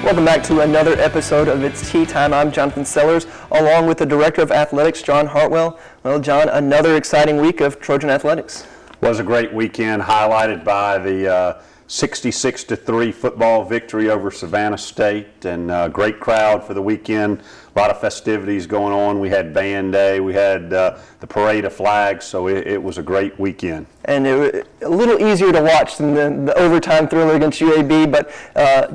Welcome back to another episode of It's Tea Time. I'm Jonathan Sellers, along with the Director of Athletics, John Hartwell. Well, John, another exciting week of Trojan athletics. Was a great weekend, highlighted by the 66-3 football victory over Savannah State, and a great crowd for the weekend. A lot of festivities going on. We had band day, we had the parade of flags, so it was a great weekend. And it was a little easier to watch than the overtime thriller against UAB, but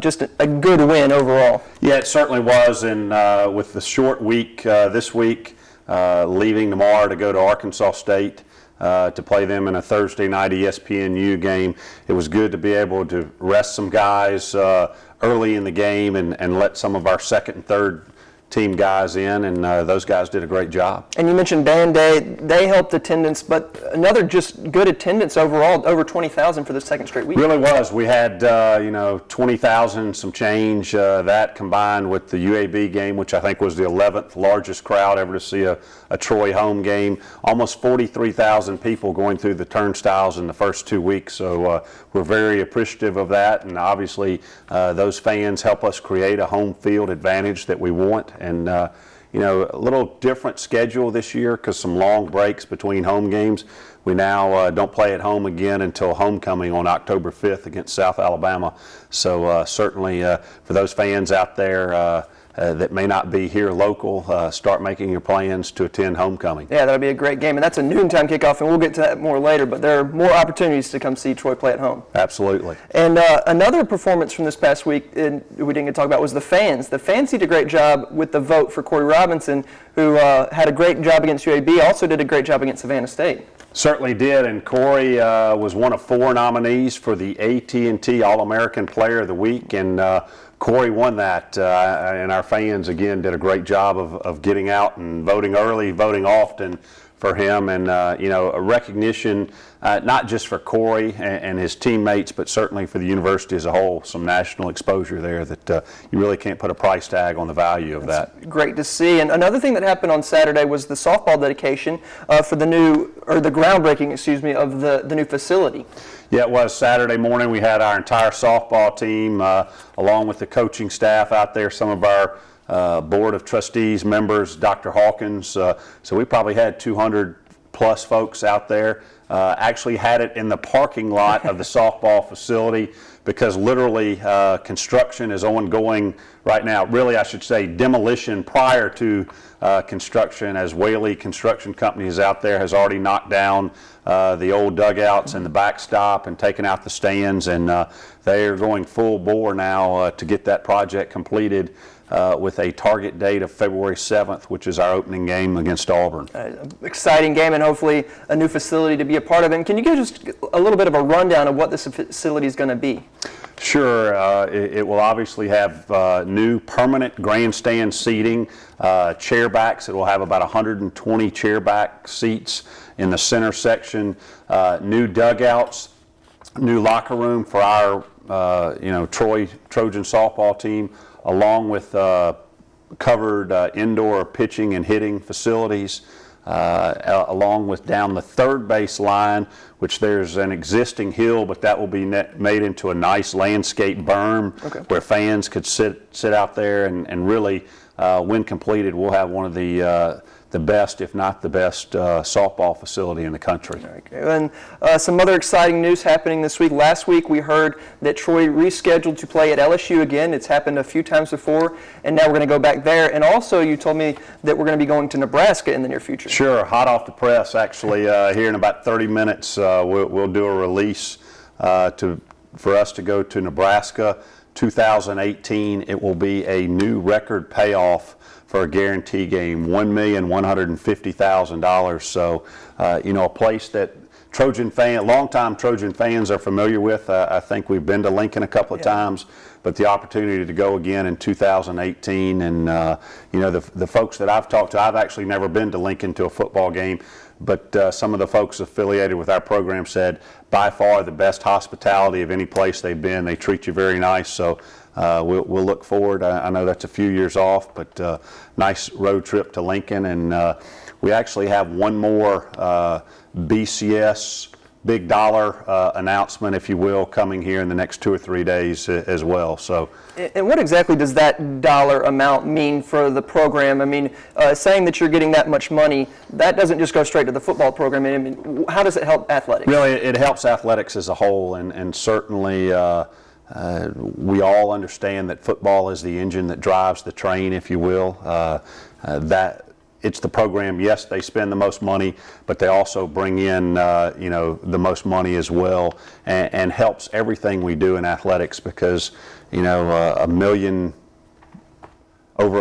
just a good win overall. Yeah, it certainly was, and with the short week this week, leaving tomorrow to go to Arkansas State, to play them in a Thursday night ESPNU game. It was good to be able to rest some guys early in the game and let some of our second and third team guys in, and those guys did a great job. And you mentioned band day. They helped attendance, but another just good attendance overall, over 20,000 for the second straight week. Really was. We had 20,000 some change. That combined with the UAB game, which I think was the 11th largest crowd ever to see a Troy home game. Almost 43,000 people going through the turnstiles in the first 2 weeks. So we're very appreciative of that, and obviously those fans help us create a home field advantage that we want. And a little different schedule this year because some long breaks between home games. We now don't play at home again until homecoming on October 5th against South Alabama. So certainly for those fans out there that may not be here local, start making your plans to attend homecoming. Yeah, that'll be a great game, and that's a noontime kickoff, and we'll get to that more later, but there are more opportunities to come see Troy play at home. Absolutely. And another performance from this past week we didn't get to talk about was the fans. The fans did a great job with the vote for Corey Robinson, who had a great job against UAB, also did a great job against Savannah State. Certainly did, and Corey was one of 4 nominees for the AT&T All-American Player of the Week, and Corey won that, and our fans, again, did a great job of getting out and voting early, voting often for him, and a recognition not just for Corey and his teammates, but certainly for the university as a whole. Some national exposure there that you really can't put a price tag on the value of that. Great to see. And another thing that happened on Saturday was the softball dedication for the groundbreaking, of the new facility. Yeah, it was Saturday morning. We had our entire softball team, along with the coaching staff out there, some of our Board of Trustees members, Dr. Hawkins. So we probably had 200 plus folks out there. Actually had it in the parking lot of the softball facility because literally construction is ongoing right now. Really, I should say demolition prior to construction, as Whaley Construction Company is out there, has already knocked down the old dugouts and the backstop and taken out the stands, and they are going full bore now to get that project completed with a target date of February 7th, which is our opening game against Auburn. Exciting game, and hopefully a new facility to be a part of. And can you give just a little bit of a rundown of what this facility is going to be? Sure. It will obviously have new permanent grandstand seating, chair backs. It will have about 120 chair back seats in the center section, new dugouts, new locker room for our Trojan softball team, along with covered indoor pitching and hitting facilities, along with down the third base line, which there's an existing hill, but that will be made into a nice landscape berm where fans could sit out there and really, when completed, we'll have one of the best, if not the best, softball facility in the country. And some other exciting news happening this week. Last week we heard that Troy rescheduled to play at LSU again. It's happened a few times before, and now we're going to go back there. And also you told me that we're going to be going to Nebraska in the near future. Sure, hot off the press actually. Here in about 30 minutes we'll do a release for us to go to Nebraska 2018. It will be a new record payoff for a guarantee game, $1,150,000. So, a place that longtime Trojan fans are familiar with. I think we've been to Lincoln a couple of times, but the opportunity to go again in 2018, and the folks that I've talked to, I've actually never been to Lincoln to a football game, but some of the folks affiliated with our program said by far the best hospitality of any place they've been. They treat you very nice. So. We'll look forward. I know that's a few years off, but nice road trip to Lincoln, and we actually have one more BCS big dollar announcement, if you will, coming here in the next 2 or 3 days as well. So, and what exactly does that dollar amount mean for the program? I mean, saying that you're getting that much money, that doesn't just go straight to the football program. I mean, how does it help athletics? Really, it helps athletics as a whole, and certainly we all understand that football is the engine that drives the train, if you will. That it's the program. Yes, they spend the most money, but they also bring in the most money as well, and helps everything we do in athletics, because over $1.1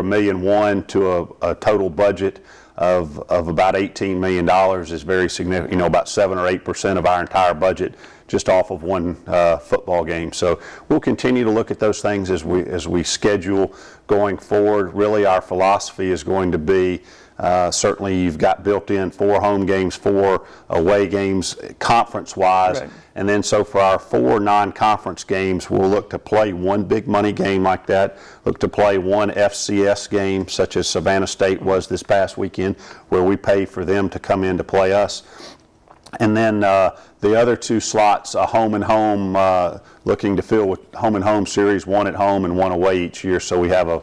million to a total budget of about $18 million is very significant. About 7 or 8% of our entire budget just off of one football game. So we'll continue to look at those things as we schedule going forward. Really, our philosophy is going to be certainly you've got built in 4 home games, 4 away games conference-wise. Right. And then so for our 4 non-conference games, we'll look to play 1 big money game like that, look to play 1 FCS game, such as Savannah State was this past weekend, where we pay for them to come in to play us. And then the other 2 slots, a home and home, looking to fill with home and home series, 1 at home and 1 away each year. So we have a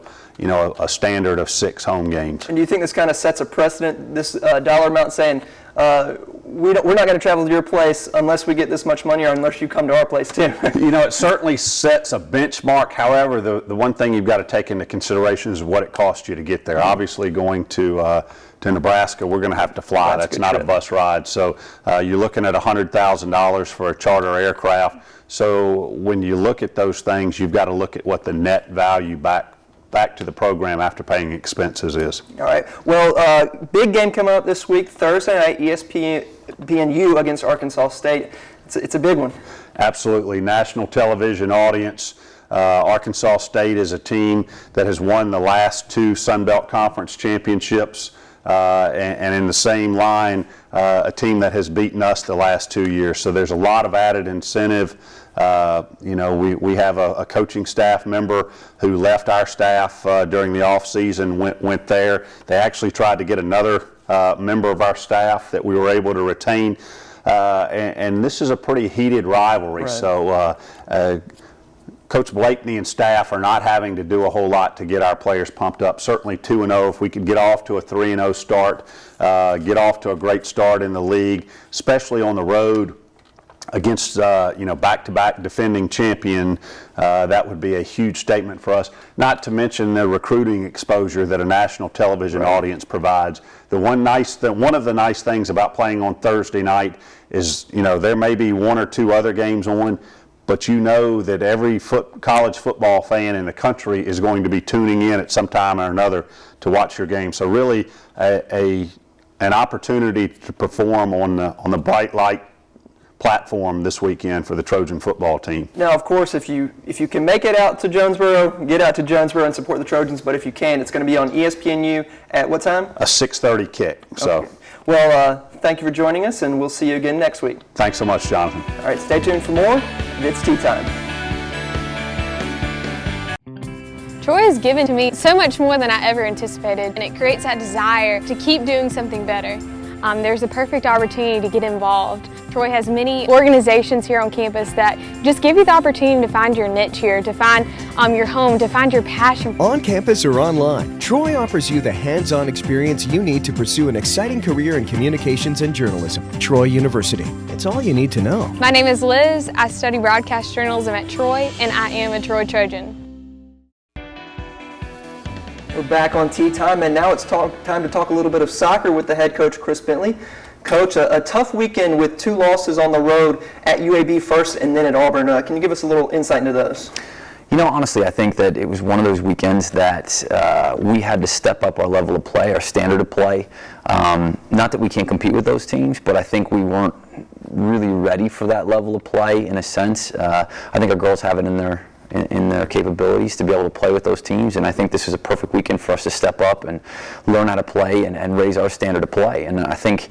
standard of 6 home games. And do you think this kind of sets a precedent, this dollar amount, saying we're not going to travel to your place unless we get this much money, or unless you come to our place too? It certainly sets a benchmark. However, the one thing you've got to take into consideration is what it costs you to get there. Obviously, going to Nebraska, we're going to have to fly. That's not a bus ride. So you're looking at $100,000 for a charter aircraft. So when you look at those things, you've got to look at what the net value back to the program after paying expenses is. All right. Well, big game coming up this week, Thursday night, ESPNU against Arkansas State. It's a big one. Absolutely. National television audience. Arkansas State is a team that has won the last 2 Sun Belt Conference championships. And in the same line, a team that has beaten us the last 2 years. So there's a lot of added incentive. We have a coaching staff member who left our staff during the off season, went there. They actually tried to get another member of our staff that we were able to retain. And this is a pretty heated rivalry. Right. So Coach Blakeney and staff are not having to do a whole lot to get our players pumped up. Certainly 2-0. If we could get off to a 3-0 start, get off to a great start in the league, especially on the road against back-to-back defending champion, that would be a huge statement for us. Not to mention the recruiting exposure that a national television audience provides. One of the nice things about playing on Thursday night is there may be 1 or 2 other games on, but that every college football fan in the country is going to be tuning in at some time or another to watch your game. So really an opportunity to perform on the bright light platform this weekend for the Trojan football team. Now, of course, if you can make it out to Jonesboro, get out to Jonesboro and support the Trojans. But if you can, it's going to be on ESPNU at what time? A 6:30 kick. So. Okay. Well, thank you for joining us, and we'll see you again next week. Thanks so much, Jonathan. All right, stay tuned for more. It's tea time. Troy has given to me so much more than I ever anticipated, and it creates that desire to keep doing something better. There's a perfect opportunity to get involved. Troy has many organizations here on campus that just give you the opportunity to find your niche here, to find your home, to find your passion. On campus or online, Troy offers you the hands-on experience you need to pursue an exciting career in communications and journalism. Troy University. It's all you need to know. My name is Liz. I study broadcast journalism at Troy, and I am a Troy Trojan. We're back on Tea Time, and now it's time to talk a little bit of soccer with the head coach, Chris Bentley. Coach, a tough weekend with 2 losses on the road at UAB first and then at Auburn. Can you give us a little insight into those? Honestly, I think that it was one of those weekends that we had to step up our level of play, our standard of play. Not that we can't compete with those teams, but I think we weren't really ready for that level of play in a sense. I think our girls have it in their capabilities to be able to play with those teams, and I think this is a perfect weekend for us to step up and learn how to play and raise our standard of play. And I think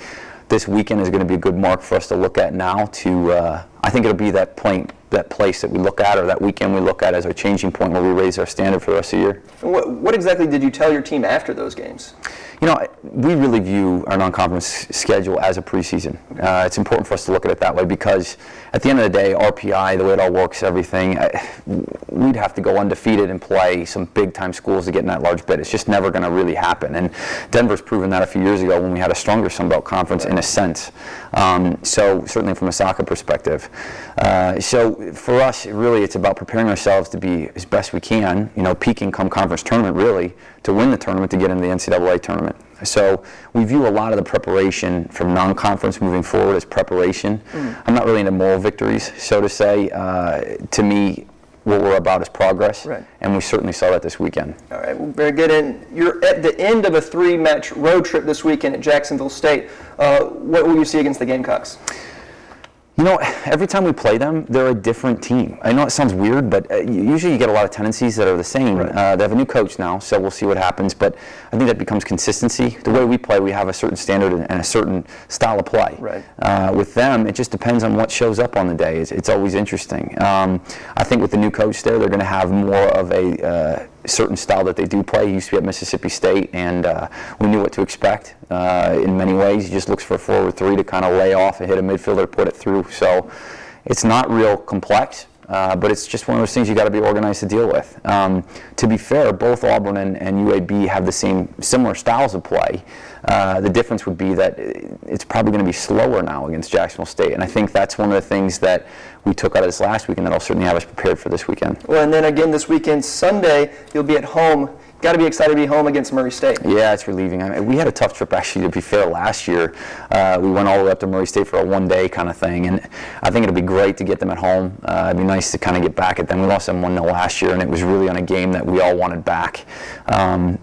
this weekend is going to be a good mark for us to look at now to I think it'll be that place that we look at, or that weekend we look at as our changing point where we raise our standard for the rest of the year. And what exactly did you tell your team after those games? You know, we really view our non-conference schedule as a preseason. It's important for us to look at it that way because at the end of the day, RPI, the way it all works, everything, we'd have to go undefeated and play some big-time schools to get in that large bid. It's just never going to really happen. And Denver's proven that a few years ago when we had a stronger Sun Belt conference in a sense. So certainly from a soccer perspective. So for us, really, it's about preparing ourselves to be as best we can, you know, peaking come conference tournament really, to win the tournament to get into the NCAA tournament. So we view a lot of the preparation from non-conference moving forward as preparation. I'm not really into moral victories, so to say. To me, what we're about is progress, and we certainly saw that this weekend. All right, well, very good. And you're at the end of a 3-match road trip this weekend at Jacksonville State. What will you see against the Gamecocks? You know, every time we play them, they're a different team. I know it sounds weird, but usually you get a lot of tendencies that are the same. They have a new coach now, so we'll see what happens. But I think that becomes consistency. The way we play, we have a certain standard and a certain style of play. With them, it just depends on what shows up on the day. It's always interesting. I think with the new coach there, they're going to have more of a certain style that they do play. He used to be at Mississippi State, and we knew what to expect in many ways. He just looks for a forward three to kind of lay off and hit a midfielder, put it through. So it's not real complex, but it's just one of those things you got to be organized to deal with. To be fair, both Auburn and UAB have the similar styles of play. The difference would be that it's probably going to be slower now against Jacksonville State, and I think that's one of the things that we took out of this last week, and that'll certainly have us prepared for this weekend. Well, and then again this weekend, Sunday, you'll be at home. Got to be excited to be home against Murray State. Yeah, it's relieving. I mean, we had a tough trip, actually, to be fair, last year. We went all the way up to Murray State for a one-day kind of thing, and I think it'll be great to get them at home. It'd be nice to kind of get back at them. We lost them 1-0 last year, and it was really on a game that we all wanted back.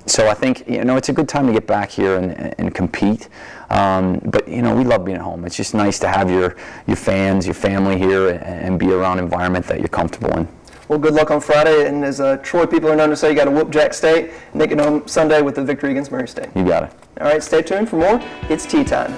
So I think, you know, it's a good time to get back here and compete. But, you know, we love being at home. It's just nice to have your fans, your family here, and be around an environment that you're comfortable in. Well, good luck on Friday, and as Troy people are known to say, you got to whoop Jack State, and they get home Sunday with the victory against Murray State. You got it. All right, stay tuned for more. It's tea time.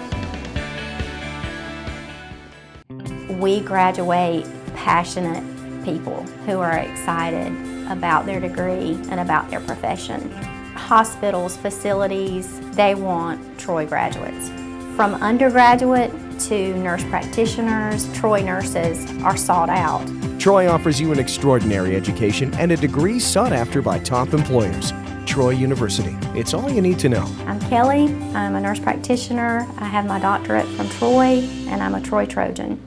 We graduate passionate people who are excited about their degree and about their profession. Hospitals, facilities, they want Troy graduates. From undergraduate to nurse practitioners, Troy nurses are sought out. Troy offers you an extraordinary education and a degree sought after by top employers. Troy University. It's all you need to know. I'm Kelly. I'm a nurse practitioner. I have my doctorate from Troy, and I'm a Troy Trojan.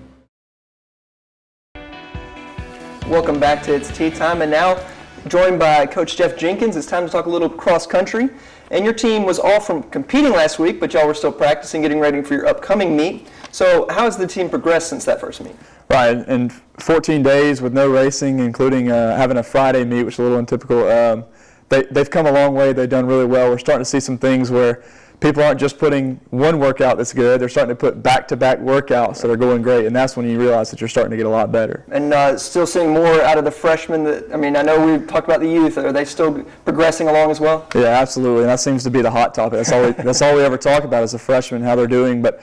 Welcome back to It's Tea Time, and now joined by Coach Jeff Jenkins. It's time to talk a little cross country. And your team was all from competing last week, but y'all were still practicing, getting ready for your upcoming meet. So how has the team progressed since that first meet? Right, in 14 days with no racing, including having a Friday meet, which is a little untypical, they've come a long way. They've done really well. We're starting to see some things where people aren't just putting one workout that's good. They're starting to put back-to-back workouts that are going great, and that's when you realize that you're starting to get a lot better. And still seeing more out of the freshmen. I know we've talked about the youth. Are they still progressing along as well? Yeah, absolutely, and that seems to be the hot topic. That's all we ever talk about is the freshmen, how they're doing. But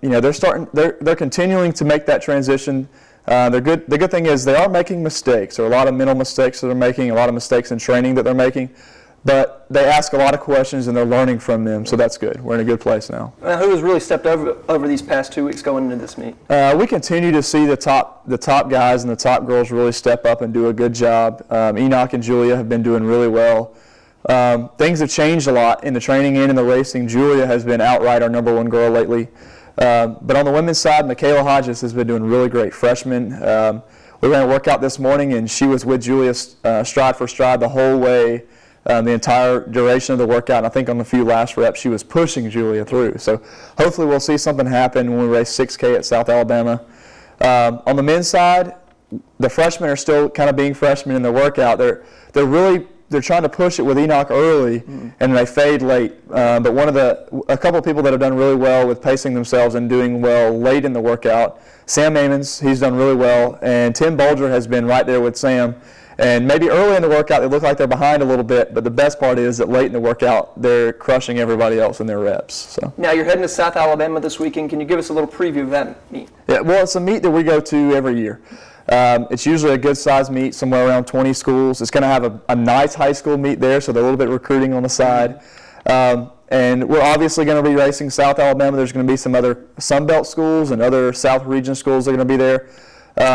you know, they're continuing to make that transition. The good thing is they are making mistakes. There are a lot of mental mistakes that they're making, a lot of mistakes in training that they're making. But they ask a lot of questions and they're learning from them, so that's good. We're in a good place now. Who has really stepped over these past 2 weeks going into this meet? We continue to see the top guys and the top girls really step up and do a good job. Enoch and Julia have been doing really well. Things have changed a lot in the training and in the racing. Julia has been outright our #1 girl lately. But on the women's side, Michaela Hodges has been doing really great. Freshman. We ran a workout this morning and she was with Julia stride for stride the whole way. The entire duration of the workout, and I think on the few last reps, she was pushing Julia through. So hopefully we'll see something happen when we race 6K at South Alabama. On the men's side, the freshmen are still kind of being freshmen in their workout. They're trying to push it with Enoch early, and they fade late. But a couple of people that have done really well with pacing themselves and doing well late in the workout, Sam Amons, he's done really well, and Tim Bolger has been right there with Sam. And maybe early in the workout they look like they're behind a little bit, but the best part is that late in the workout they're crushing everybody else in their reps. So. Now you're heading to South Alabama this weekend. Can you give us a little preview of that meet? Yeah, well, it's a meet that we go to every year. It's usually a good-sized meet, somewhere around 20 schools. It's going to have a nice high school meet there, so they're a little bit recruiting on the side. And we're obviously going to be racing South Alabama. There's going to be some other Sun Belt schools and other South Region schools that are going to be there.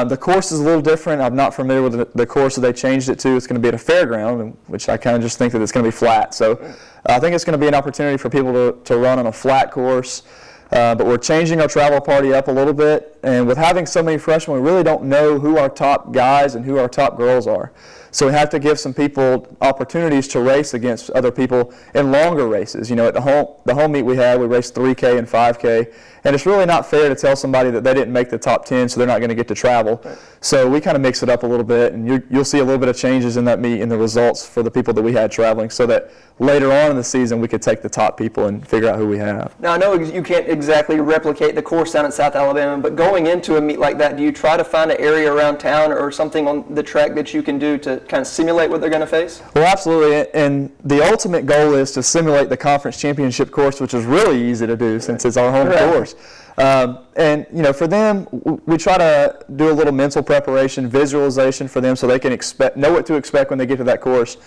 The course is a little different. I'm not familiar with the course that they changed it to. It's going to be at a fairground, which I kind of just think that it's going to be flat. So I think it's going to be an opportunity for people to run on a flat course. But we're changing our travel party up a little bit, and with having so many freshmen, we really don't know who our top guys and who our top girls are. So we have to give some people opportunities to race against other people in longer races. You know, at the home meet we raced 3K and 5K, and it's really not fair to tell somebody that they didn't make the top 10, so they're not going to get to travel. Right. So we kind of mix it up a little bit, and you'll see a little bit of changes in that meet in the results for the people that we had traveling, so that later on in the season we could take the top people and figure out who we have. Now I know you can't exactly replicate the course down at South Alabama, but going into a meet like that, do you try to find an area around town or something on the track that you can do to kind of simulate what they're going to face? Well, absolutely, and the ultimate goal is to simulate the conference championship course, which is really easy to do since it's our home course. And you know, for them, we try to do a little mental preparation, visualization for them, so they can know what to expect when they get to that course.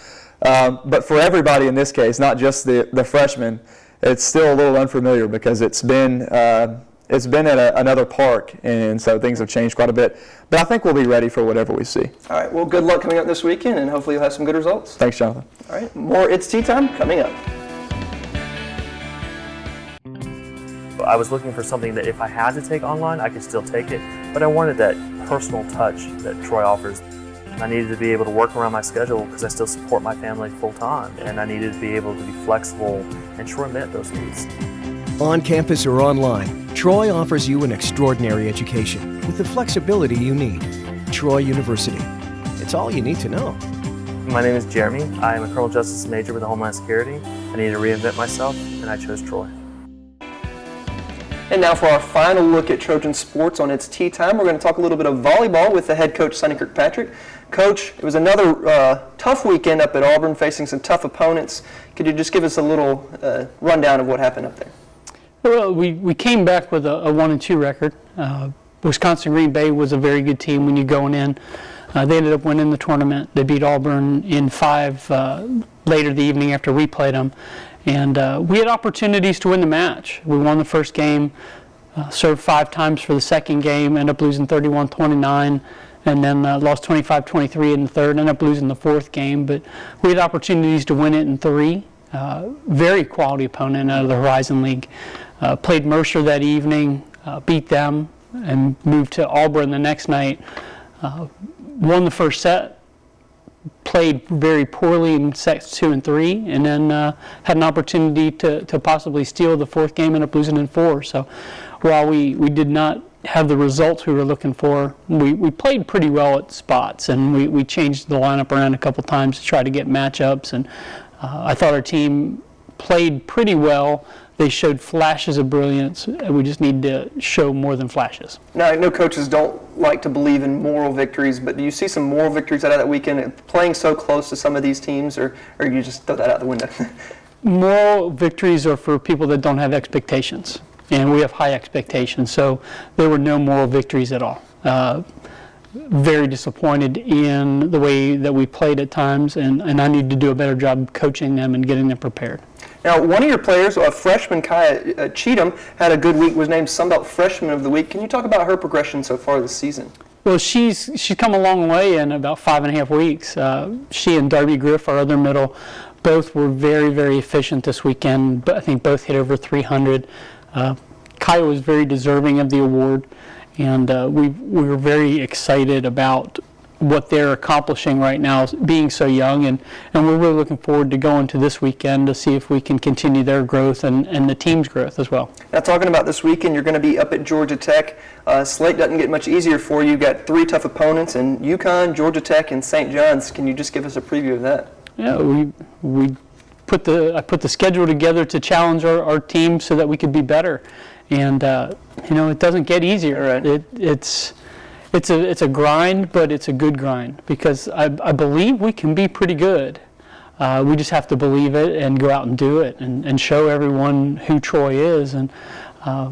But for everybody in this case, not just the freshmen, it's still a little unfamiliar because it's been at another park, and so things have changed quite a bit. But I think we'll be ready for whatever we see. All right. Well, good luck coming up this weekend, and hopefully you'll have some good results. Thanks, Jonathan. All right. More It's Tea Time coming up. I was looking for something that if I had to take online, I could still take it, but I wanted that personal touch that Troy offers. I needed to be able to work around my schedule because I still support my family full time, and I needed to be able to be flexible, and Troy met those needs. On campus or online, Troy offers you an extraordinary education with the flexibility you need. Troy University. It's all you need to know. My name is Jeremy. I am a criminal justice major with Homeland Security. I needed to reinvent myself, and I chose Troy. And now for our final look at Trojan sports on It's Tea Time, we're going to talk a little bit of volleyball with the head coach, Sonny Kirkpatrick. Coach, it was another tough weekend up at Auburn, facing some tough opponents. Could you just give us a little rundown of what happened up there? Well, we came back with a 1-2 record. Wisconsin Green Bay was a very good team when you're going in. They ended up winning the tournament. They beat Auburn in 5 later the evening after we played them. And we had opportunities to win the match. We won the first game, served 5 times for the second game, ended up losing 31-29, and then lost 25-23 in the third, ended up losing the fourth game. But we had opportunities to win it in 3. Very quality opponent out of the Horizon League. Played Mercer that evening, beat them, and moved to Auburn the next night. Won the first set. Played very poorly in sets 2 and 3, and then had an opportunity to possibly steal the fourth game and ended up losing in 4. So while we did not have the results we were looking for, we played pretty well at spots, and we changed the lineup around a couple times to try to get matchups, and I thought our team played pretty well. They showed flashes of brilliance, and we just need to show more than flashes. Now, I know coaches don't like to believe in moral victories, but do you see some moral victories out of that weekend, playing so close to some of these teams, or you just throw that out the window? Moral victories are for people that don't have expectations, and we have high expectations, so there were no moral victories at all. Very disappointed in the way that we played at times, and I need to do a better job coaching them and getting them prepared. Now, one of your players, a freshman, Kaya Cheatham, had a good week, was named Sunbelt Freshman of the Week. Can you talk about her progression so far this season? Well, she's come a long way in about 5.5 weeks. She and Darby Griff, our other middle, both were very, very efficient this weekend. I think both hit over 300. Kaya was very deserving of the award, and we were very excited about what they're accomplishing right now, being so young, and we're really looking forward to going to this weekend to see if we can continue their growth and the team's growth as well. Now, talking about this weekend, you're going to be up at Georgia Tech. Slate doesn't get much easier for you. You've got 3 tough opponents in UConn, Georgia Tech, and St. John's. Can you just give us a preview of that? Yeah, I put the schedule together to challenge our team so that we could be better, and it doesn't get easier. Right. It's a grind, but it's a good grind because I believe we can be pretty good. We just have to believe it and go out and do it and show everyone who Troy is. And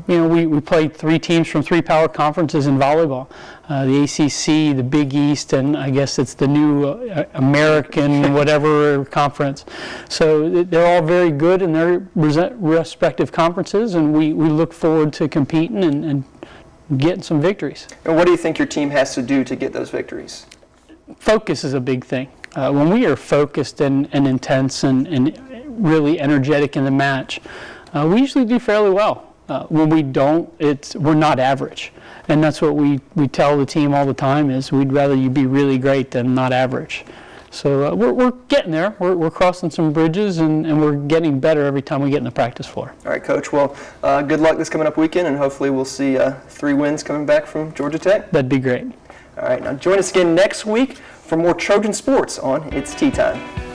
we played 3 teams from 3 power conferences in volleyball, the ACC, the Big East, and I guess it's the new American whatever conference. So they're all very good in their respective conferences, and we look forward to competing and getting some victories. And what do you think your team has to do to get those victories? Focus is a big thing. When we are focused and intense and really energetic in the match, we usually do fairly well. When we don't, we're not average. And that's what we tell the team all the time is we'd rather you be really great than not average. So we're getting there. We're crossing some bridges and we're getting better every time we get in the practice floor. All right, Coach. Well, good luck this coming up weekend, and hopefully we'll see 3 wins coming back from Georgia Tech. That'd be great. All right, now join us again next week for more Trojan sports on It's Tea Time.